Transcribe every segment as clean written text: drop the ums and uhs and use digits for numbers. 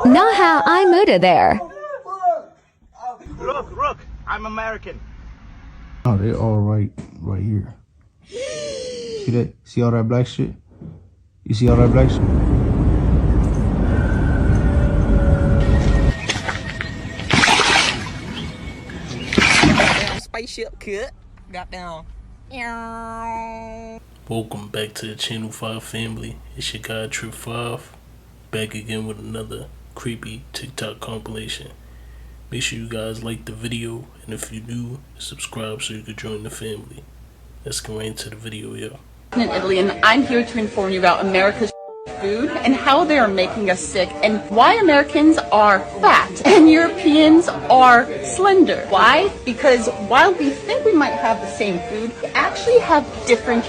Not how I moved there. Look, I'm American. Oh, they all right here. See that? See all that black shit? You see all that black shit? Spaceship kid. Got down. Welcome back to the Channel 5 family. It's your guy Trip 5, back again with another creepy TikTok compilation. Make sure you guys like the video, and if you do, subscribe so you can join the family. Let's get right into the video, y'all. In Italy, and I'm here to inform you about America's food and how they are making us sick, and why Americans are fat and Europeans are slender. Why? Because while we think we might have the same food, we actually have different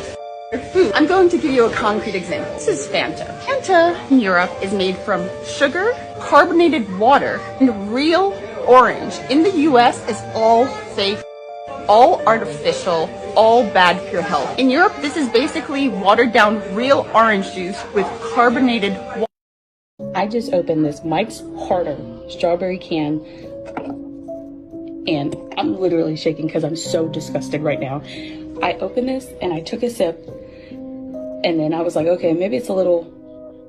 food. I'm going to give you a concrete example. This is Fanta. Fanta in Europe is made from sugar, carbonated water, and real orange. In the US, it's all fake, all artificial, all bad for your health. In Europe, this is basically watered down real orange juice with carbonated water. I just opened this Mike's Harder strawberry can, and I'm literally shaking because I'm so disgusted right now. I opened this and I took a sip, and then I was like, okay, maybe it's a little,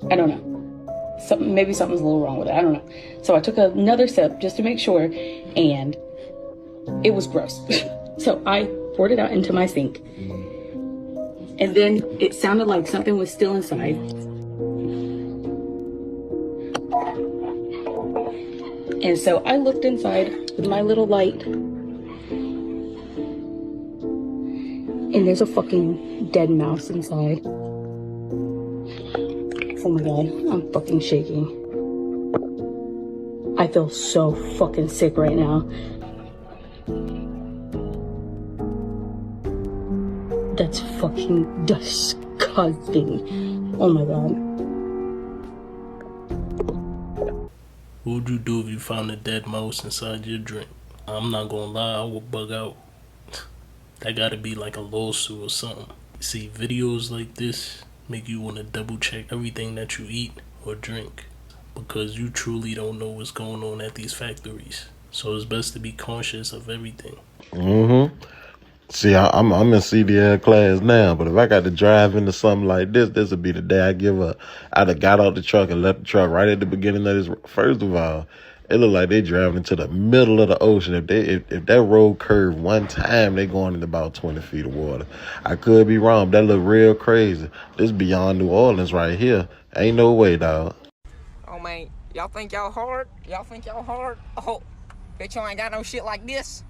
I don't know. Maybe something's a little wrong with it. I don't know. So I took another sip just to make sure, and it was gross. So I poured it out into my sink, and then it sounded like something was still inside. And so I looked inside with my little light, and there's a fucking dead mouse inside. Oh my god, I'm fucking shaking. I feel so fucking sick right now. That's fucking disgusting. Oh my god. What would you do if you found a dead mouse inside your drink? I'm not gonna lie, I would bug out. That gotta be like a lawsuit or something. See, videos like this make you want to double check everything that you eat or drink, because you truly don't know what's going on at these factories. So it's best to be conscious of everything. See, I'm in CDL class now, but if I got to drive into something like this would be the day I give up. I'd have got out the truck and left the truck right at the beginning of this. First of all, it looked like they driving into the middle of the ocean. If that road curved one time, they going in about 20 feet of water. I could be wrong, but that look real crazy. This beyond New Orleans right here. Ain't no way, dog. Oh man, y'all think y'all hard? Y'all think y'all hard? Oh, bet y'all ain't got no shit like this.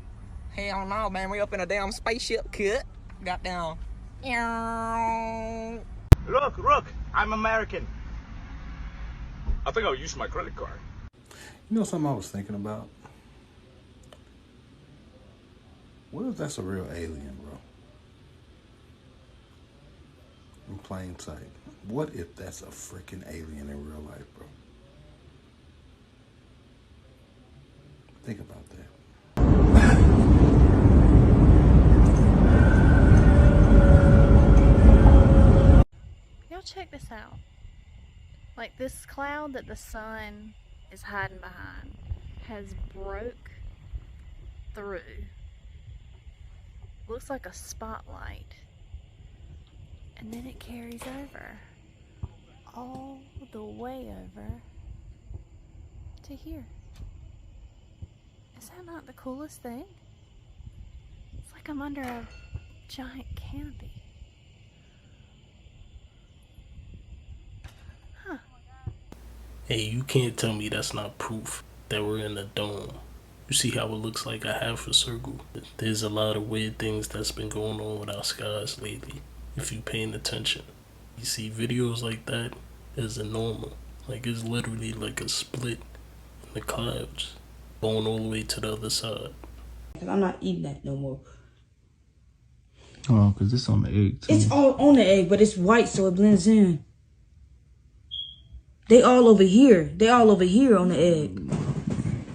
Hell no, man. We up in a damn spaceship, kid. Got down. Look, I'm American. I think I'll use my credit card. You know something I was thinking about? What if that's a real alien, bro? In plain sight. What if that's a freaking alien in real life, bro? Think about that. Y'all check this out. Like, this cloud that the sun is hiding behind has broke through. Looks like a spotlight. And then it carries over. All the way over to here. Is that not the coolest thing? It's like I'm under a giant canopy. Hey, you can't tell me that's not proof that we're in a dome. You see how it looks like a half a circle? There's a lot of weird things that's been going on with our skies lately, if you're paying attention. You see videos like that isn't normal. Like, it's literally like a split in the clouds, going all the way to the other side. I'm not eating that no more. Oh, because it's on the egg, too. It's all on the egg, but it's white, so it blends in. They all over here. They all over here on the egg.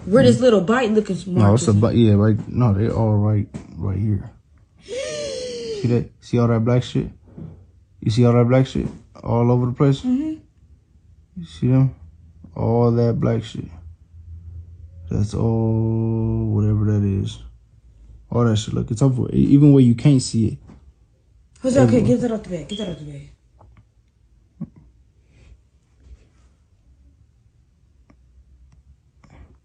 Where this little bite looking smart. No, it's a bite. Yeah, right. No, they all right here. See that? See all that black shit? You see all that black shit all over the place? You see them? All that black shit. That's all, whatever that is. All that shit. Look, it's over. Even where you can't see it. Who's okay? Get that out the bed. Get that out the bed.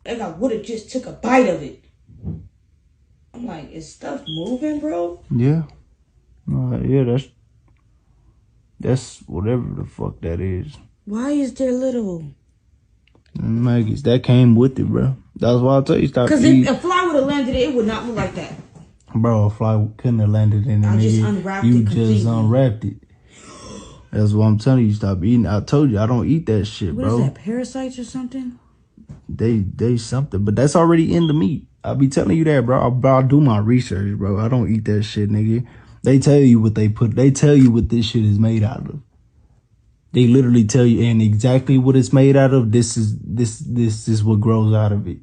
Like I would have just took a bite of it. I'm like, is stuff moving, bro? Yeah. Yeah, that's whatever the fuck that is. Why is there little? Maggots, that came with it, bro. That's why I tell you stop eating. Because if a fly would have landed it would not look like that. Bro, a fly couldn't have landed in it. I just unwrapped it You completely. just unwrapped it. That's what I'm telling you. Stop eating. I told you I don't eat that shit, bro. What is that? Parasites or something? They something, but that's already in the meat. I'll be telling you that, bro. I do my research, bro. I don't eat that shit, nigga. They tell you what they put. They tell you what this shit is made out of. They literally tell you and exactly what it's made out of. This is what grows out of it.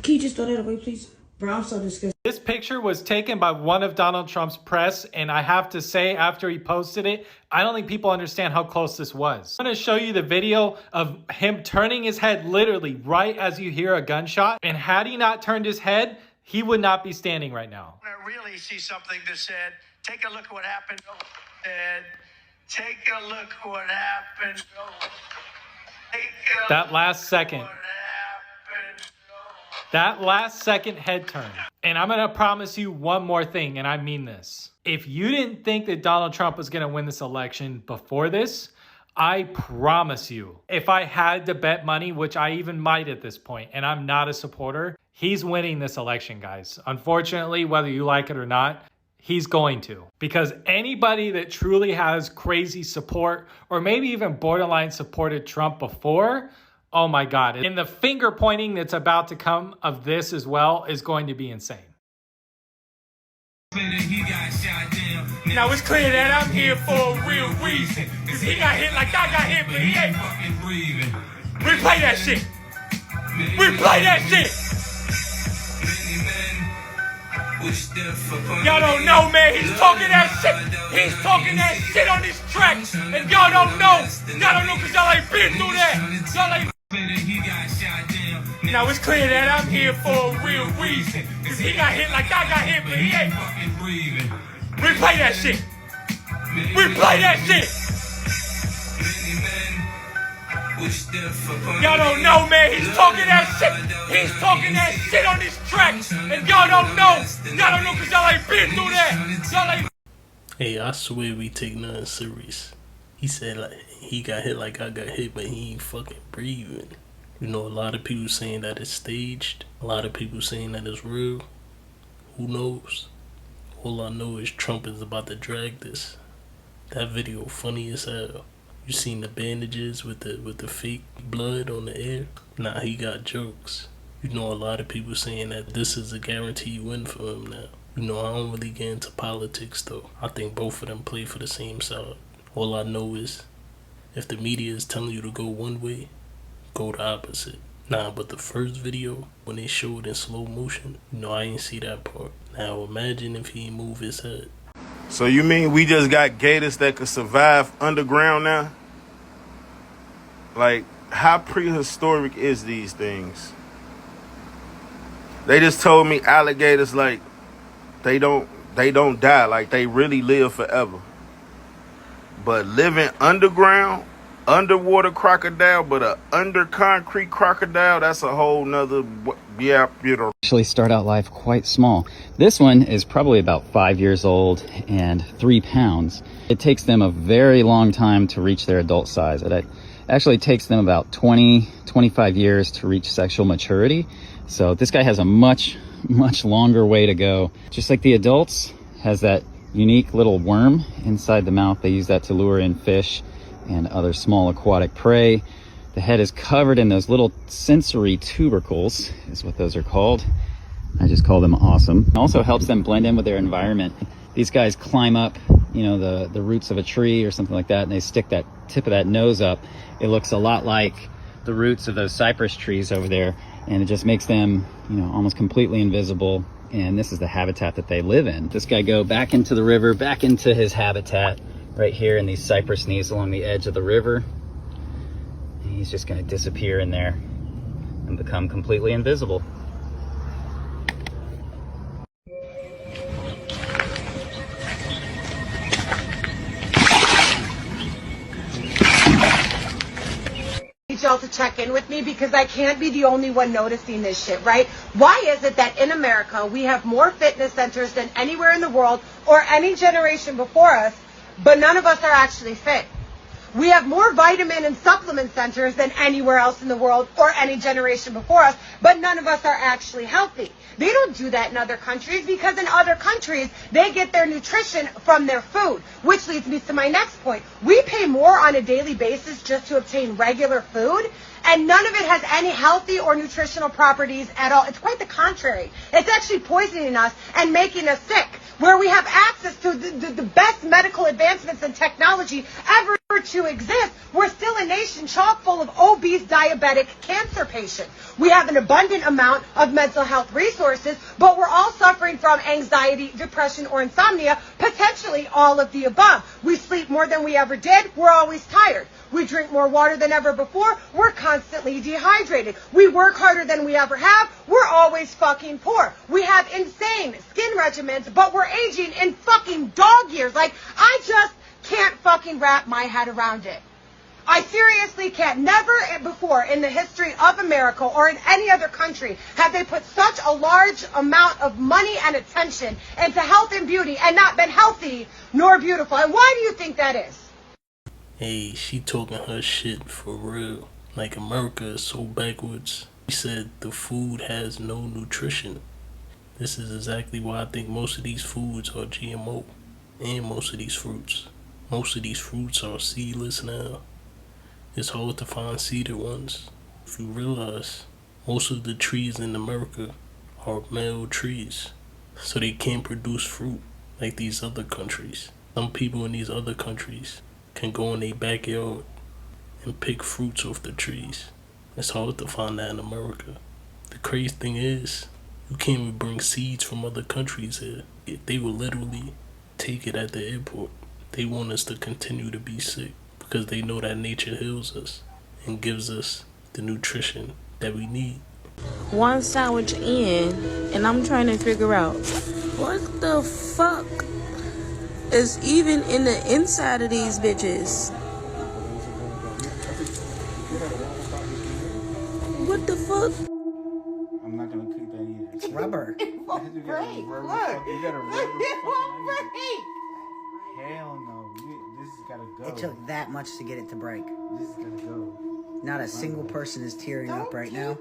Can you just throw that away, please? Bro, I'm so disgusted. This picture was taken by one of Donald Trump's press, and I have to say, after he posted it, I don't think people understand how close this was. I'm gonna show you the video of him turning his head literally right as you hear a gunshot, and had he not turned his head, he would not be standing right now. I really see something that said, take a look at what happened. And take a look what happened. That last second. That last second head turn. And I'm gonna promise you one more thing, and I mean this. If you didn't think that Donald Trump was gonna win this election before this, I promise you, if I had to bet money, which I even might at this point, and I'm not a supporter, he's winning this election, guys. Unfortunately, whether you like it or not, he's going to. Because anybody that truly has crazy support, or maybe even borderline supported Trump before, oh my God. And the finger pointing that's about to come of this as well is going to be insane. Now it's clear that I'm here for a real reason. Cause he got hit like I got hit, but he ain't fucking breathing. Replay that shit. Replay that shit. Y'all don't know, man. He's talking that shit. He's talking that shit on this track. And y'all don't know. Y'all don't know because y'all ain't been through that. Y'all ain't. Now it's clear that I'm here for a real reason. Cause he got hit like I got hit, but he ain't fucking breathing. Replay that shit. Replay that shit. Y'all don't know, man. He's talking that shit. He's talking that shit on this track. And y'all don't know. Y'all don't know because y'all ain't been through that. Y'all ain't. Hey, I swear we take nothing serious. He said like he got hit like I got hit, but he ain't fucking breathing. You know, a lot of people saying that it's staged. A lot of people saying that it's real. Who knows? All I know is Trump is about to drag this. That video funny as hell. You seen the bandages with the fake blood on the air? Nah, he got jokes. You know, a lot of people saying that this is a guaranteed win for him now. You know, I don't really get into politics though. I think both of them play for the same side. All I know is if the media is telling you to go one way, go the opposite. Nah, but the first video, when they showed in slow motion, you know, I ain't see that part. Now imagine if he move his head. So you mean we just got gators that could survive underground now? Like, how prehistoric is these things? They just told me alligators, like, they don't die, like they really live forever. But living underground, underwater crocodile, but a under concrete crocodile, that's a whole nother, yeah, you know. Actually start out life quite small. This one is probably about 5 years old and 3 pounds. It takes them a very long time to reach their adult size. It actually takes them about 25 years to reach sexual maturity. So this guy has a much longer way to go. Just like the adults, has that unique little worm inside the mouth. They use that to lure in fish and other small aquatic prey. The head is covered in those little sensory tubercles, is what those are called. I just call them awesome. It also helps them blend in with their environment. These guys climb up, you know, the roots of a tree or something like that, and they stick that tip of that nose up. It looks a lot like the roots of those cypress trees over there, and it just makes them, you know, almost completely invisible. And this is the habitat that they live in. This guy go back into the river, back into his habitat right here in these cypress knees along the edge of the river. He's just going to disappear in there and become completely invisible. Y'all to check in with me because I can't be the only one noticing this shit, right? Why is it that in America we have more fitness centers than anywhere in the world or any generation before us, but none of us are actually fit? We have more vitamin and supplement centers than anywhere else in the world or any generation before us, but none of us are actually healthy. They don't do that in other countries because in other countries, they get their nutrition from their food, which leads me to my next point. We pay more on a daily basis just to obtain regular food, and none of it has any healthy or nutritional properties at all. It's quite the contrary. It's actually poisoning us and making us sick, where we have access to the best medical advancements and technology ever to exist. We're still a nation chock full of obese, diabetic, cancer patients. We have an abundant amount of mental health resources, but we're all suffering from anxiety, depression, or insomnia, potentially all of the above. We sleep more than we ever did. We're always tired. We drink more water than ever before. We're constantly dehydrated. We work harder than we ever have. We're always fucking poor. We have insane skin regimens, but we're aging in fucking dog years. Like, I just can't fucking wrap my head around it. I seriously can't. Never before in the history of America or in any other country have they put such a large amount of money and attention into health and beauty and not been healthy nor beautiful. And why do you think that is? Hey, she talking her shit for real. Like, America is so backwards. She said the food has no nutrition. This is exactly why I think most of these foods are GMO. And most of these fruits. Most of these fruits are seedless now. It's hard to find seeded ones. If you realize, most of the trees in America are male trees. So they can't produce fruit like these other countries. Some people in these other countries can go in their backyard and pick fruits off the trees. It's hard to find that in America. The crazy thing is, you can't even bring seeds from other countries here. They will literally take it at the airport. They want us to continue to be sick because they know that nature heals us and gives us the nutrition that we need. One sandwich in, and I'm trying to figure out what the fuck is even in the inside of these bitches. What the fuck? I'm not gonna cook that either. It's rubber. It won't break. Look. You gotta rubber. It won't break. Hell no. This has gotta go. It took that much to get it to break. This is gonna go. Not a single person is tearing up right now.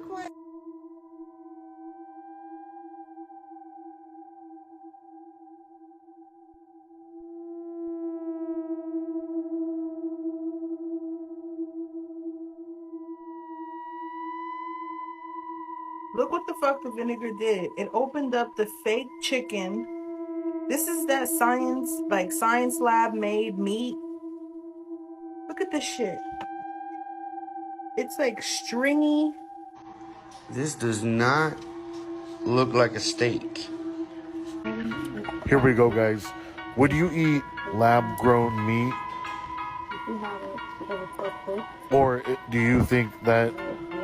Look what the fuck the vinegar did. It opened up the fake chicken. This is that science lab made meat. Look at this shit. It's like stringy. This does not look like a steak. Here we go, guys. Would you eat lab-grown meat? Or do you think that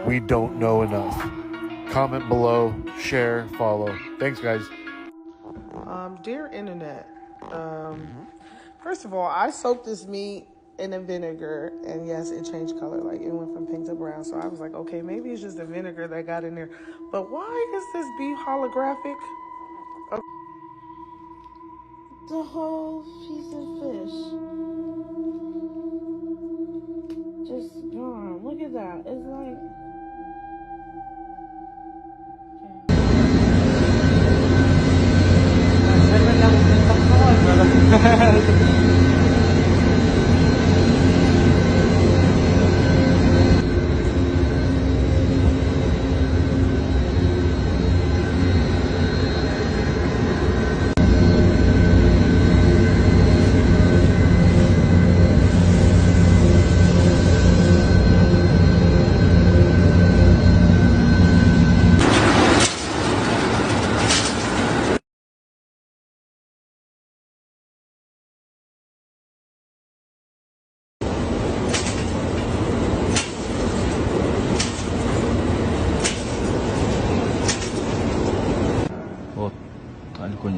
we don't know enough? Comment below, share, follow. Thanks, guys. Dear internet, first of all, I soaked this meat in a vinegar, and yes, it changed color. Like, it went from pink to brown. So I was like, okay, maybe it's just the vinegar that got in there. But why is this beef holographic? The whole piece of fish just gone. Look at that. It's like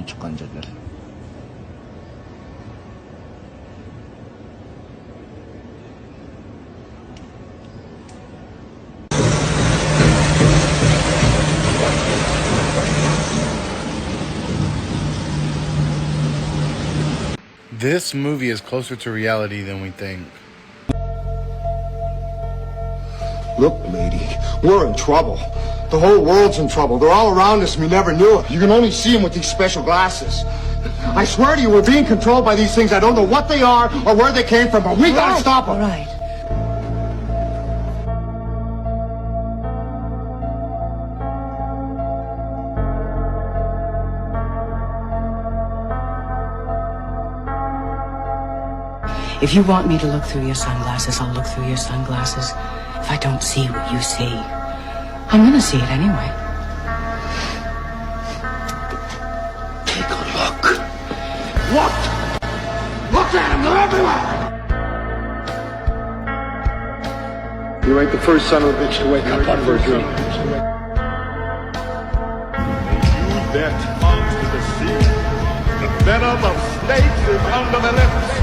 주관자들. This movie is closer to reality than we think. Look, lady, we're in trouble. The whole world's in trouble. They're all around us and we never knew it. You can only see them with these special glasses. I swear to you, we're being controlled by these things. I don't know what they are or where they came from, but we gotta stop them. All right. If you want me to look through your sunglasses, I'll look through your sunglasses. If I don't see what you see, I'm gonna see it anyway. Take a look. Look! Look at them, they're everywhere! You ain't the first son of a bitch to wake up out of a dream. Use their tongues to deceive. The venom of snakes is under their lips.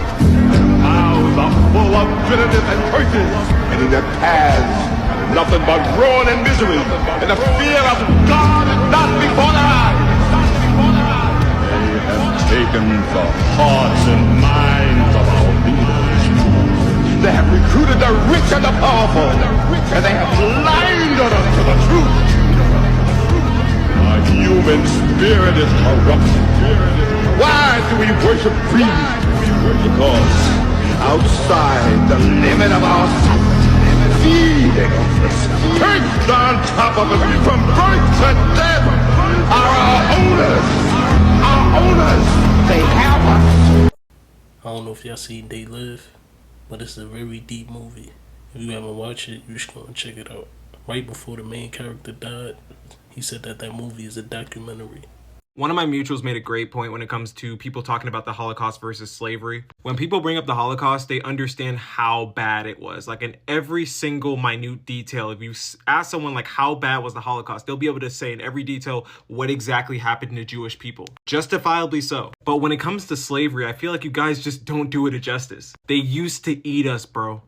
Mouths are full of bitterness and curses, and in their paths, nothing but ruin and misery. And the fear of God is not before their eyes. They have taken the hearts and minds of our leaders. They have recruited the rich and the powerful, and they have blinded us to the truth. Our human spirit is corrupt. Why do we worship greed? Because outside the limit of our sight, feeding us, perched on top of us from birth to death, are our owners. Our owners, they have us. I don't know if y'all seen They Live, but it's a very deep movie. If you haven't watched it, you should go and check it out. Right before the main character died, he said that that movie is a documentary. One of my mutuals made a great point when it comes to people talking about the Holocaust versus slavery. When people bring up the Holocaust, they understand how bad it was. Like in every single minute detail, if you ask someone like how bad was the Holocaust, they'll be able to say in every detail what exactly happened to Jewish people. Justifiably so. But when it comes to slavery, I feel like you guys just don't do it a justice. They used to eat us, bro.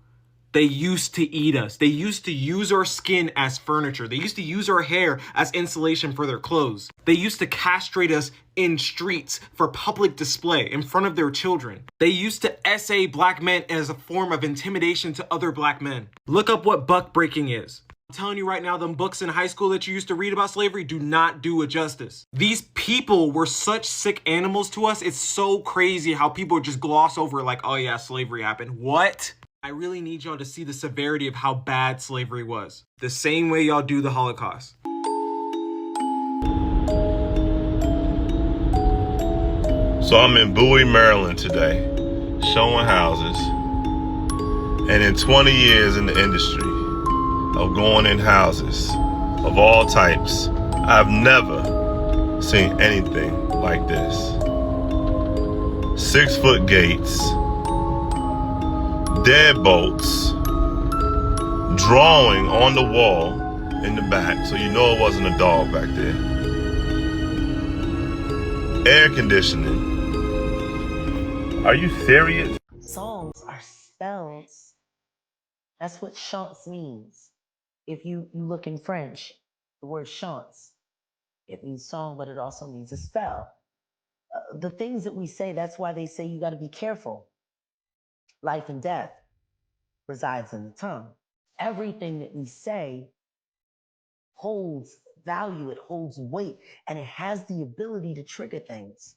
They used to eat us. They used to use our skin as furniture. They used to use our hair as insulation for their clothes. They used to castrate us in streets for public display in front of their children. They used to essay black men as a form of intimidation to other black men. Look up what buck breaking is. I'm telling you right now, them books in high school that you used to read about slavery do not do it justice. These people were such sick animals to us. It's so crazy how people just gloss over like, oh yeah, slavery happened. What? I really need y'all to see the severity of how bad slavery was. The same way y'all do the Holocaust. So I'm in Bowie, Maryland today, showing houses. And in 20 years in the industry of going in houses of all types, I've never seen anything like this. 6-foot gates, deadbolts, drawing on the wall in the back, so you know it wasn't a dog back there. Air conditioning. Are you serious? Songs are spells. That's what chance means. If you look in French, the word chance, it means song, but it also means a spell. The things that we say, that's why they say you got to be careful. Life and death resides in the tongue. Everything that we say holds value, it holds weight, and it has the ability to trigger things.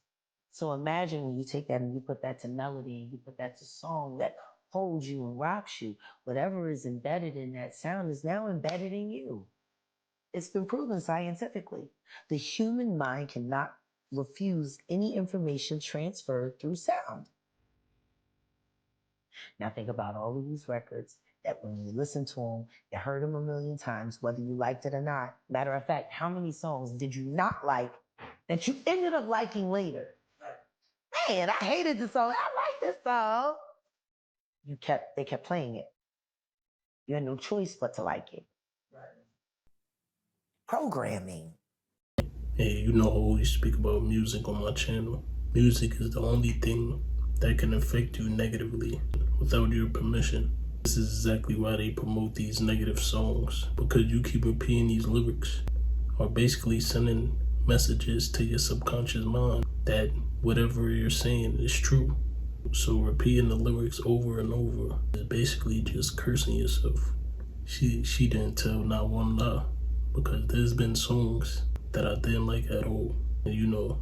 So imagine when you take that and you put that to melody and you put that to song that holds you and rocks you. Whatever is embedded in that sound is now embedded in you. It's been proven scientifically. The human mind cannot refuse any information transferred through sound. Now think about all of these records that when you listen to them, you heard them a million times, whether you liked it or not. Matter of fact, how many songs did you not like that you ended up liking later? Man, I hated this song. I like this song. They kept playing it. You had no choice but to like it. Programming. Hey, you know I always speak about music on my channel. Music is the only thing that can affect you negatively without your permission. This is exactly why they promote these negative songs, because you keep repeating these lyrics are basically sending messages to your subconscious mind that whatever you're saying is true. So repeating the lyrics over and over is basically just cursing yourself. She didn't tell not one lie, because there's been songs that I didn't like at all. And you know,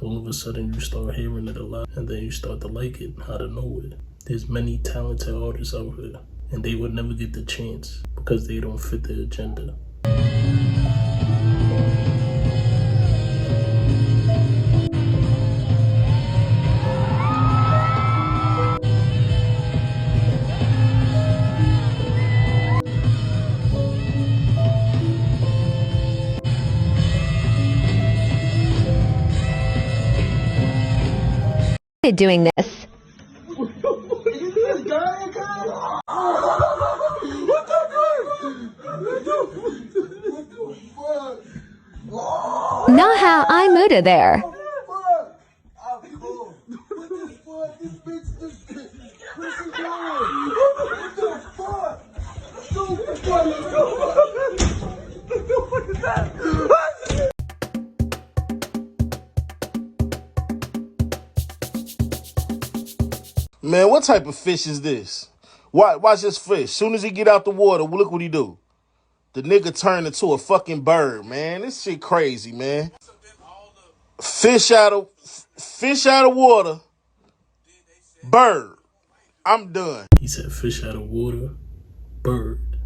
all of a sudden you start hearing it a lot and then you start to like it out of nowhere. There's many talented artists out here and they would never get the chance because they don't fit the agenda. Doing this. Not how I moved there. Man, what type of fish is this? Watch this fish. Soon as he get out the water, look what he do. The nigga turned into a fucking bird, man. This shit crazy, man. Fish out of water. Bird. I'm done. He said fish out of water, bird.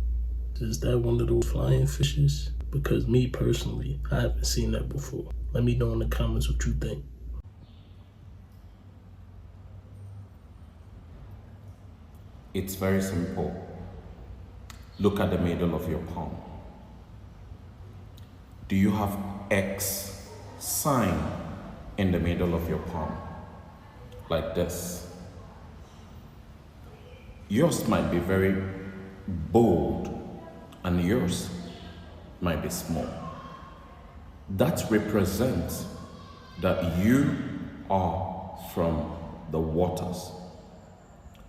Is that one of those flying fishes? Because me personally, I haven't seen that before. Let me know in the comments what you think. It's very simple. Look at the middle of your palm. Do you have X sign in the middle of your palm? Like this. Yours might be very bold and yours might be small. That represents that you are from the waters.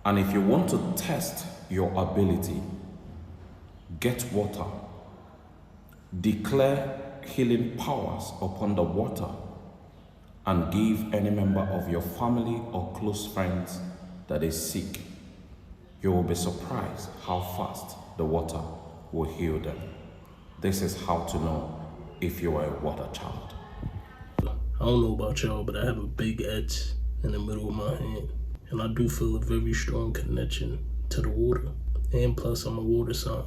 And if you want to test your ability, get water. Declare healing powers upon the water and give any member of your family or close friends that is sick. You will be surprised how fast the water will heal them. This is how to know if you are a water child. I don't know about y'all, but I have a big X in the middle of my hand. And I do feel a very strong connection to the water. And plus, I'm a water sign.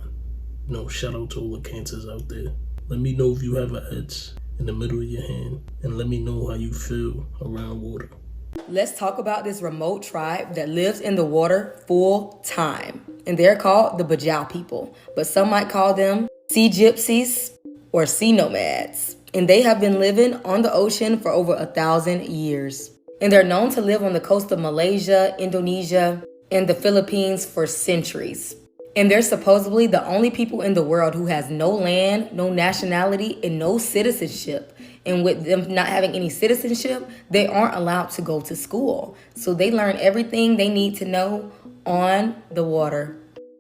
You know, shout out to all the Cancers out there. Let me know if you have an X in the middle of your hand. And let me know how you feel around water. Let's talk about this remote tribe that lives in the water full time. And they're called the Baja People. But some might call them sea gypsies or sea nomads. And they have been living on the ocean for over 1,000 years. And they're known to live on the coast of Malaysia, Indonesia, and the Philippines for centuries. And they're supposedly the only people in the world who has no land, no nationality, and no citizenship. And with them not having any citizenship, they aren't allowed to go to school. So they learn everything they need to know on the water.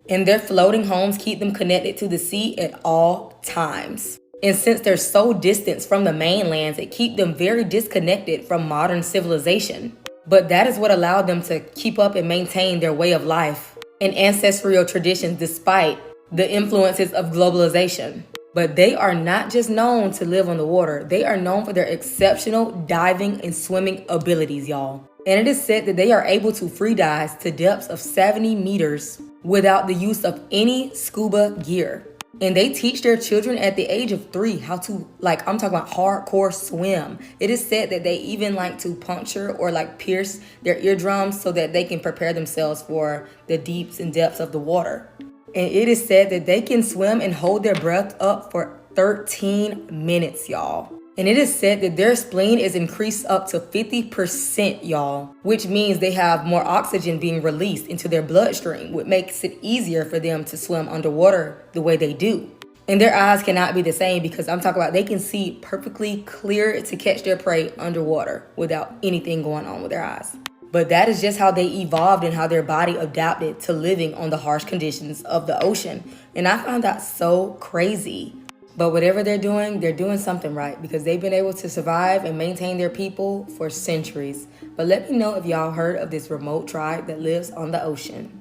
And their floating homes keep them connected to the sea at all times. And since they're so distant from the mainlands, it keeps them very disconnected from modern civilization. But that is what allowed them to keep up and maintain their way of life and ancestral traditions despite the influences of globalization. But they are not just known to live on the water. They are known for their exceptional diving and swimming abilities, y'all. And it is said that they are able to free dive to depths of 70 meters without the use of any scuba gear. And they teach their children at the age of 3 how to, I'm talking about hardcore swim. It is said that they even like to puncture or pierce their eardrums so that they can prepare themselves for the deeps and depths of the water. And it is said that they can swim and hold their breath up for 13 minutes, y'all. And it is said that their spleen is increased up to 50%, y'all, which means they have more oxygen being released into their bloodstream, which makes it easier for them to swim underwater the way they do. And their eyes cannot be the same because I'm talking about they can see perfectly clear to catch their prey underwater without anything going on with their eyes. But that is just how they evolved and how their body adapted to living on the harsh conditions of the ocean. And I found that so crazy. But whatever they're doing something right because they've been able to survive and maintain their people for centuries. But let me know if y'all heard of this remote tribe that lives on the ocean.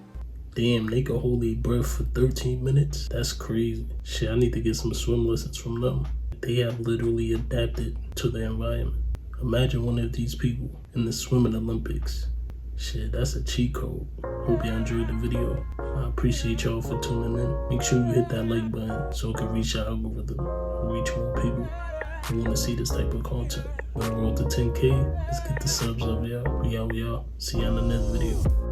Damn, they can hold their breath for 13 minutes? That's crazy. Shit, I need to get some swim lessons from them. They have literally adapted to the environment. Imagine one of these people in the swimming Olympics. Shit, that's a cheat code. Hope y'all enjoyed the video. I appreciate y'all for tuning in. Make sure you hit that like button so it can reach our algorithm and reach more people who want to see this type of content. We're on the road to 10K. Let's get the subs up, y'all. We out, y'all. See you on the next video.